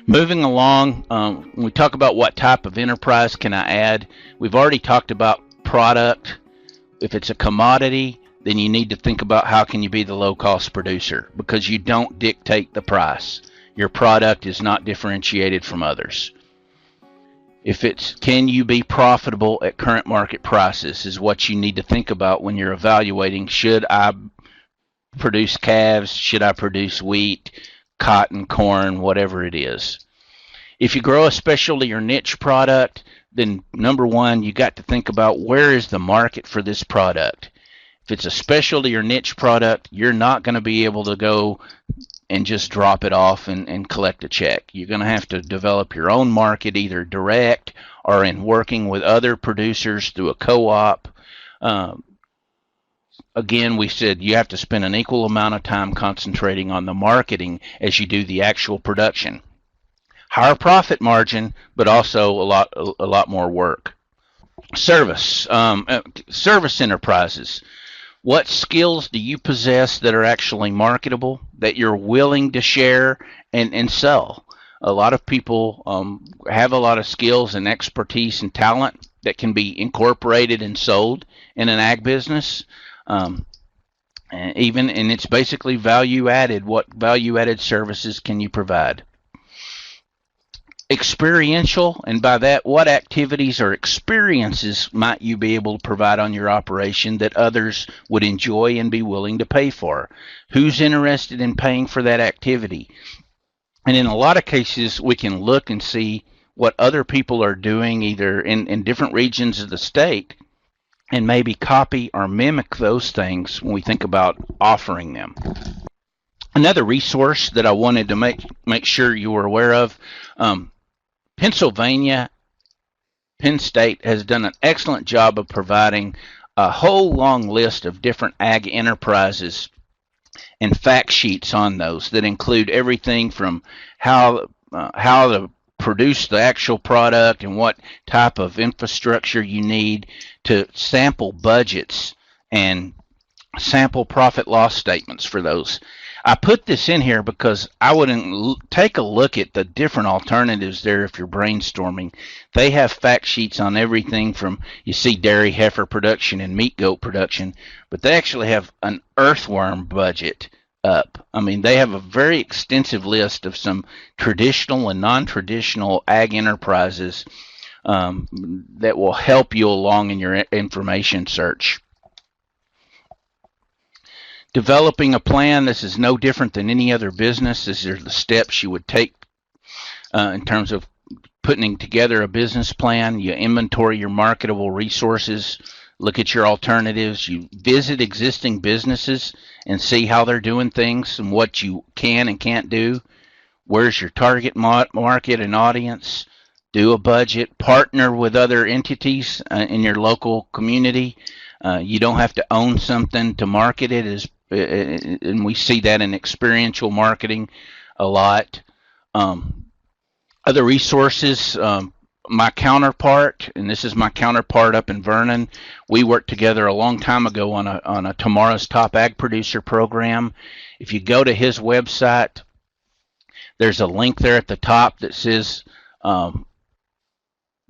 Moving along, when we talk about what type of enterprise can I add, we've already talked about product. If it's a commodity, then you need to think about how can you be the low-cost producer, because you don't dictate the price. Your product is not differentiated from others. If it's can you be profitable at current market prices is what you need to think about when you're evaluating, should I produce calves, should I produce wheat, cotton, corn, whatever it is. If you grow a specialty or niche product, then number one, you got to think about where is the market for this product. If it's a specialty or niche product, you're not going to be able to go and just drop it off and collect a check. You're going to have to develop your own market, either direct or in working with other producers through a co-op. Again, we said you have to spend an equal amount of time concentrating on the marketing as you do the actual production. Higher profit margin, but also a lot more work. Service enterprises. What skills do you possess that are actually marketable, that you're willing to share and sell? A lot of people have a lot of skills and expertise and talent that can be incorporated and sold in an ag business. And it's basically value added. What value added services can you provide? Experiential, and by that, what activities or experiences might you be able to provide on your operation that others would enjoy and be willing to pay for? Who's interested in paying for that activity? And in a lot of cases, we can look and see what other people are doing either in different regions of the state and maybe copy or mimic those things when we think about offering them. Another resource that I wanted to make sure you were aware of, Pennsylvania, Penn State has done an excellent job of providing a whole long list of different ag enterprises and fact sheets on those that include everything from how to produce the actual product and what type of infrastructure you need to sample budgets and sample profit loss statements for those. I put this in here because I wouldn't take a look at the different alternatives there if you're brainstorming. They have fact sheets on everything from, you see, dairy heifer production and meat goat production, but they actually have an earthworm budget up. I mean, they have a very extensive list of some traditional and non-traditional ag enterprises that will help you along in your information search. Developing a plan, this is no different than any other business. These are the steps you would take in terms of putting together a business plan. You inventory your marketable resources, look at your alternatives, you visit existing businesses and see how they're doing things and what you can and can't do. Where's your target market and audience? Do a budget, partner with other entities in your local community. You don't have to own something to market it, and we see that in experiential marketing a lot. Other resources, my counterpart, and this is my counterpart up in Vernon, we worked together a long time ago on a Tomorrow's Top Ag Producer program. If you go to his website, there's a link there at the top that says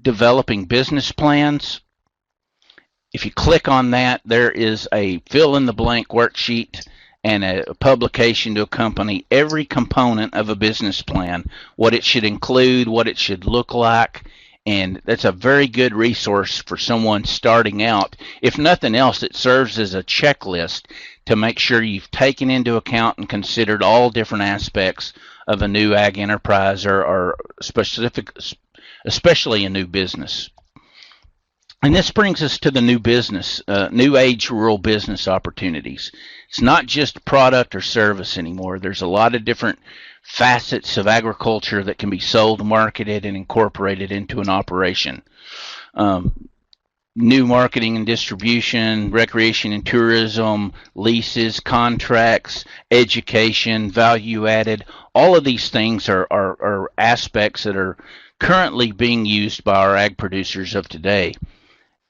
Developing Business Plans. If you click on that, there is a fill-in-the-blank worksheet and a publication to accompany every component of a business plan, what it should include, what it should look like, and that's a very good resource for someone starting out. If nothing else, it serves as a checklist to make sure you've taken into account and considered all different aspects of a new ag enterprise or especially a new business. And this brings us to the new business, new age rural business opportunities. It's not just product or service anymore. There's a lot of different facets of agriculture that can be sold, marketed, and incorporated into an operation. New marketing and distribution, recreation and tourism, leases, contracts, education, value added. All of these things are aspects that are currently being used by our ag producers of today.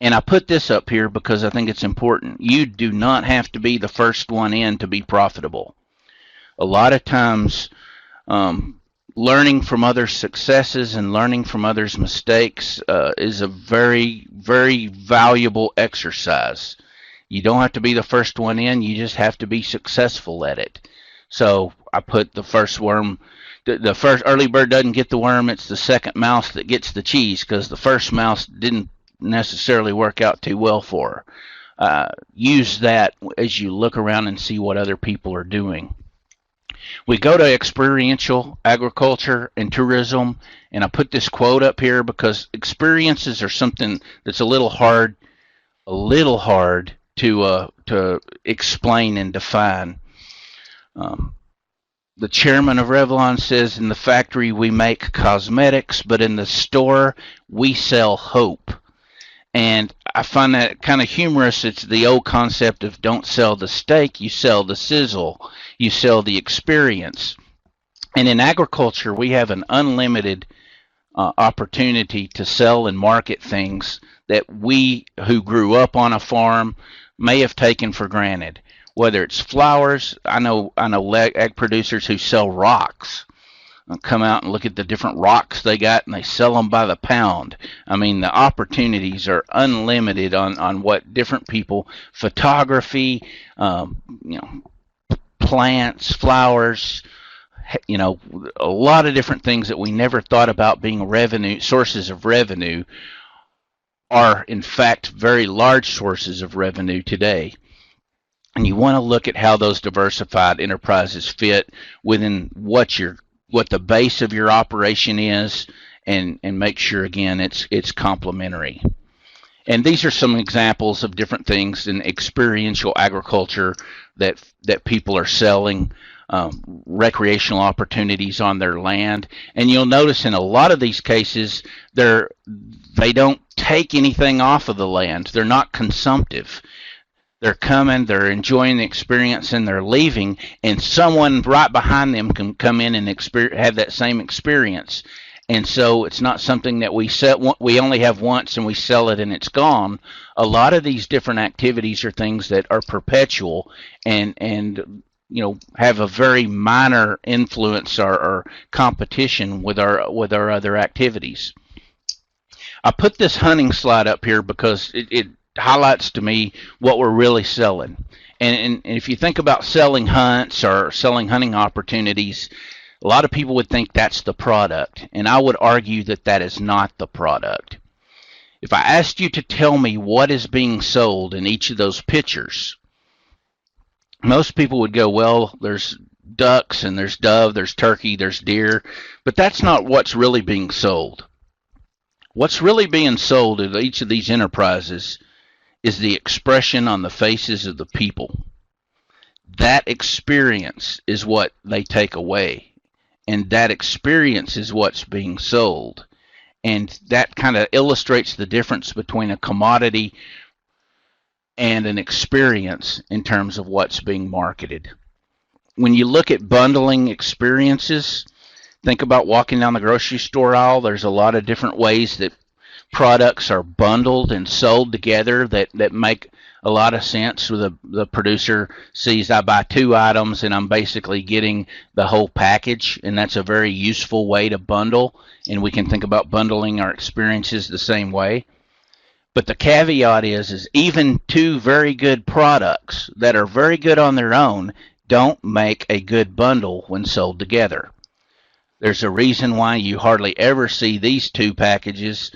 And I put this up here because I think it's important. You do not have to be the first one in to be profitable. A lot of times learning from others' successes and learning from others' mistakes is a very, very valuable exercise. You don't have to be the first one in, you just have to be successful at it. So I put the first worm, the first early bird doesn't get the worm, it's the second mouse that gets the cheese, because the first mouse didn't necessarily work out too well for her. Use that as you look around and see what other people are doing. We go to experiential agriculture and tourism, and I put this quote up here because experiences are something that's a little hard to explain and define. The chairman of Revlon says, in the factory we make cosmetics, but in the store we sell hope. And I find that kind of humorous. It's the old concept of don't sell the steak, you sell the sizzle, you sell the experience. And in agriculture, we have an unlimited opportunity to sell and market things that we who grew up on a farm may have taken for granted. Whether it's flowers, I know egg producers who sell rocks. Come out and look at the different rocks they got, and they sell them by the pound. I mean, the opportunities are unlimited on what different people, photography, plants, flowers, a lot of different things that we never thought about being revenue sources of revenue are in fact very large sources of revenue today. And you want to look at how those diversified enterprises fit within what the base of your operation is, and make sure again it's complementary. And these are some examples of different things in experiential agriculture that people are selling, recreational opportunities on their land. And you'll notice in a lot of these cases they don't take anything off of the land. They're not consumptive. They're coming, they're enjoying the experience, and they're leaving, and someone right behind them can come in and have that same experience. And so it's not something that we only have once and we sell it and it's gone. A lot of these different activities are things that are perpetual and have a very minor influence or competition with our other activities. I put this hunting slide up here because it highlights to me what we're really selling. And if you think about selling hunts or selling hunting opportunities, a lot of people would think that's the product. And I would argue that that is not the product. If I asked you to tell me what is being sold in each of those pictures, most people would go, well, there's ducks and there's dove, there's turkey, there's deer, but that's not what's really being sold. What's really being sold at each of these enterprises is the expression on the faces of the people. That experience is what they take away, and that experience is what's being sold. And that kind of illustrates the difference between a commodity and an experience in terms of what's being marketed. When you look at bundling experiences, think about walking down the grocery store aisle. There's a lot of different ways that products are bundled and sold together that make a lot of sense. The producer sees I buy 2 items and I'm basically getting the whole package, and that's a very useful way to bundle, and we can think about bundling our experiences the same way. But the caveat is even 2 very good products that are very good on their own don't make a good bundle when sold together. There's a reason why you hardly ever see these 2 packages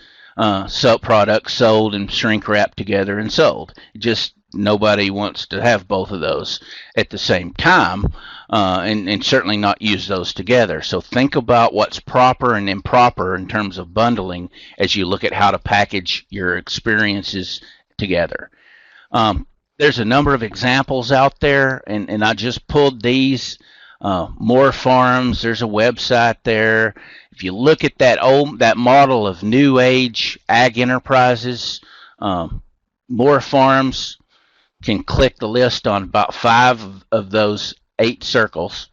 products sold and shrink wrapped together and sold. Just nobody wants to have both of those at the same time, and certainly not use those together. So think about what's proper and improper in terms of bundling as you look at how to package your experiences together. There's a number of examples out there, and I just pulled these. More Farms, there's a website there. If you look at that model of new age ag enterprises, More Farms can click the list on about 5 of those 8 circles.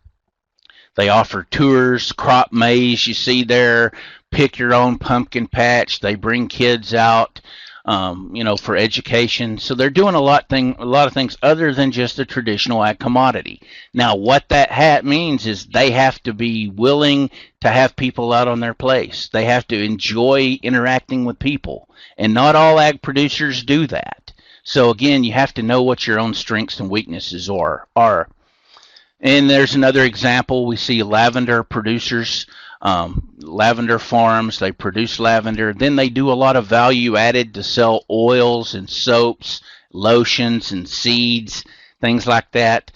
They offer tours, crop maze, you see there, pick your own pumpkin patch. They bring kids out. for education. So they're doing a lot of things other than just a traditional ag commodity. Now, what that means is they have to be willing to have people out on their place. They have to enjoy interacting with people, and not all ag producers do that. So again, you have to know what your own strengths and weaknesses are. And there's another example. We see lavender producers, lavender farms. They produce lavender. Then they do a lot of value added to sell oils and soaps, lotions and seeds, things like that.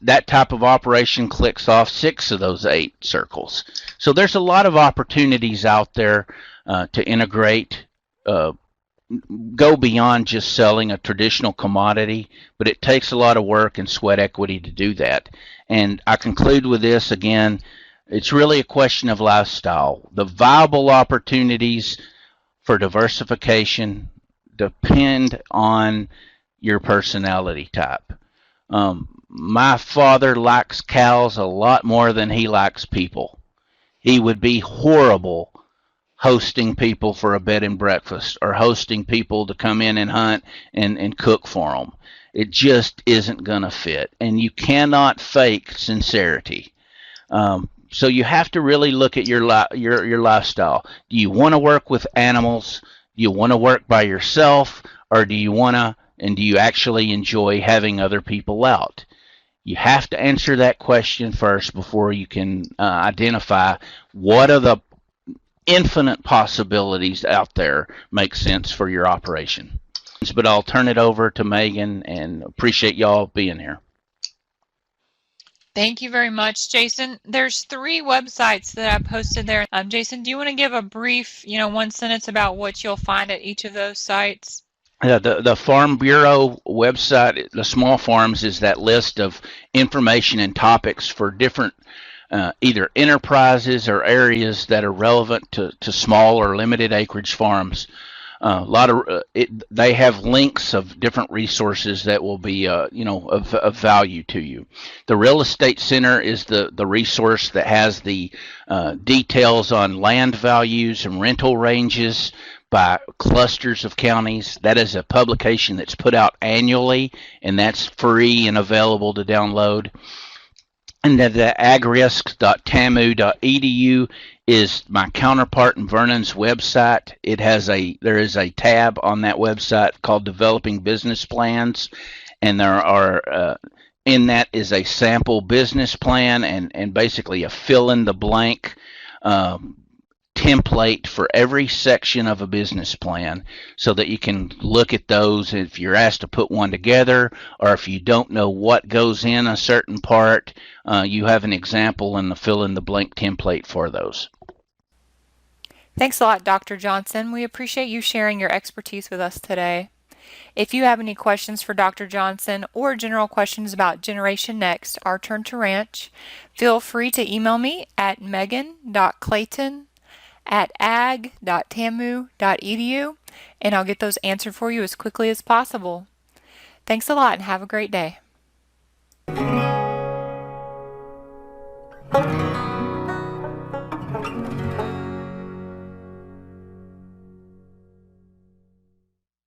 That type of operation clicks off 6 of those 8 circles. So there's a lot of opportunities out there to integrate, go beyond just selling a traditional commodity, but it takes a lot of work and sweat equity to do that. And I conclude with this again, it's really a question of lifestyle. The viable opportunities for diversification depend on your personality type. My father likes cows a lot more than he likes people. He would be horrible hosting people for a bed and breakfast or hosting people to come in and hunt and cook for them. It just isn't going to fit. And you cannot fake sincerity. So you have to really look at your lifestyle. Do you want to work with animals? Do you want to work by yourself? Or do you actually enjoy having other people out? You have to answer that question first before you can identify what are the infinite possibilities out there make sense for your operation. But I'll turn it over to Megan, and appreciate y'all being here. Thank you very much, Jason. There's 3 websites that I posted there. Jason, do you want to give a brief, one sentence about what you'll find at each of those sites? The Farm Bureau website, the small farms, is that list of information and topics for different either enterprises or areas that are relevant to small or limited acreage farms. They have links of different resources that will be of value to you. The Real Estate Center is the resource that has the details on land values and rental ranges by clusters of counties. That is a publication that's put out annually, and that's free and available to download. And the agrisk.tamu.edu is my counterpart in Vernon's website. There is a tab on that website called Developing Business Plans, and there are in that is a sample business plan and basically a fill in the blank template for every section of a business plan, so that you can look at those if you're asked to put one together, or if you don't know what goes in a certain part, you have an example in the fill in the blank template for those. Thanks a lot, Dr. Johnson. We appreciate you sharing your expertise with us today. If you have any questions for Dr. Johnson or general questions about Generation Next, Our Turn to Ranch, feel free to email me at megan.clayton@ag.tamu.edu, and I'll get those answered for you as quickly as possible. Thanks a lot and have a great day.